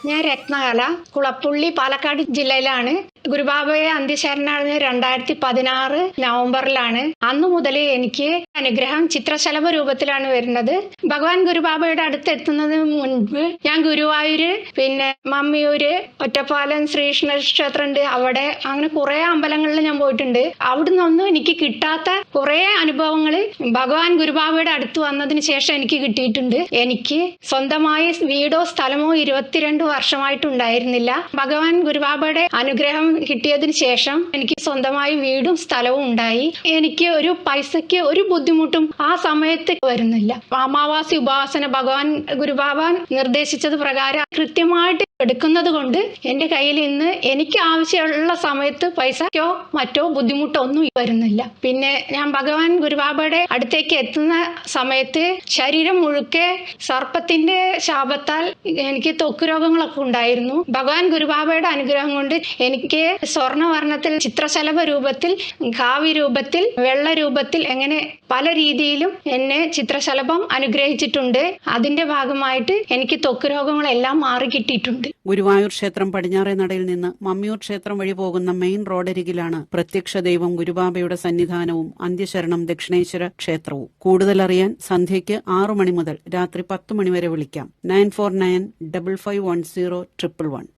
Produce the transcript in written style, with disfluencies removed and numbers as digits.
ഞാൻ രത്നകല, കുളപ്പുള്ളി, പാലക്കാട് ജില്ലയിലാണ്. ഗുരുബാബയെ അന്ത്യശരണാണ് 2016 നവംബറിലാണ്. അന്നു മുതലേ എനിക്ക് അനുഗ്രഹം ചിത്രശലഭ രൂപത്തിലാണ് വരുന്നത്. ഭഗവാൻ ഗുരുബാബയുടെ അടുത്ത് എത്തുന്നതിന് മുൻപ് ഞാൻ ഗുരുവായൂര്, പിന്നെ മമ്മിയൂര്, ഒറ്റപ്പാലം ശ്രീകൃഷ്ണ ക്ഷേത്രം ഉണ്ട്, അവിടെ അങ്ങനെ കുറെ അമ്പലങ്ങളിൽ ഞാൻ പോയിട്ടുണ്ട്. അവിടുന്നൊന്നും എനിക്ക് കിട്ടാത്ത കുറെ അനുഭവങ്ങൾ ഭഗവാൻ ഗുരുബാബയുടെ അടുത്ത് വന്നതിന് ശേഷം എനിക്ക് കിട്ടിയിട്ടുണ്ട്. എനിക്ക് സ്വന്തമായി വീടോ സ്ഥലമോ 22 വർഷമായിട്ടുണ്ടായിരുന്നില്ല. ഭഗവാൻ ഗുരുബാബയുടെ അനുഗ്രഹം കിട്ടിയതിന് ശേഷം എനിക്ക് സ്വന്തമായി വീടും സ്ഥലവും ഉണ്ടായി. എനിക്ക് ഒരു പൈസയ്ക്ക് ഒരു ബുദ്ധിമുട്ടും ആ സമയത്ത് വരുന്നില്ല. അമാവാസി ഉപാസന ഭഗവാൻ ഗുരുബാബ നിർദ്ദേശിച്ചത് പ്രകാരം കൃത്യമായിട്ട് എടുക്കുന്നത് കൊണ്ട് എൻ്റെ കയ്യിൽ ഇന്ന് എനിക്ക് ആവശ്യമുള്ള സമയത്ത് പൈസക്കോ മറ്റോ ബുദ്ധിമുട്ടോ ഒന്നും വരുന്നില്ല. പിന്നെ ഞാൻ ഭഗവാൻ ഗുരുബാബയുടെ അടുത്തേക്ക് എത്തുന്ന സമയത്ത് ശരീരം മുഴുക്കെ സർപ്പത്തിന്റെ ശാപത്താൽ എനിക്ക് ത്വക്ക് രോഗങ്ങളൊക്കെ ഉണ്ടായിരുന്നു. ഭഗവാൻ ഗുരുബാബയുടെ അനുഗ്രഹം കൊണ്ട് എനിക്ക് സ്വർണ്ണവർണ്ണത്തിൽ, ചിത്രശലഭ രൂപത്തിൽ, കാവ്യ രൂപത്തിൽ, വെള്ള രൂപത്തിൽ, എങ്ങനെ പല രീതിയിലും എന്നെ ചിത്രശലഭം അനുഗ്രഹിച്ചിട്ടുണ്ട്. അതിന്റെ ഭാഗമായിട്ട് എനിക്ക് ത്വക്ക് രോഗങ്ങളെല്ലാം മാറി കിട്ടിയിട്ടുണ്ട്. ഗുരുവായൂർ ക്ഷേത്രം പടിഞ്ഞാറേ നടയിൽ നിന്ന് മമ്മിയൂർ ക്ഷേത്രം വഴി പോകുന്ന മെയിൻ റോഡരികിലാണ് പ്രത്യക്ഷ ദൈവം ഗുരുബാബയുടെ സന്നിധാനവും അന്ത്യശരണം ദക്ഷിണേശ്വര ക്ഷേത്രവും. കൂടുതലറിയാൻ സന്ധ്യയ്ക്ക് 6 മണി മുതൽ രാത്രി 10 മണി വരെ വിളിക്കാം. 9495510111.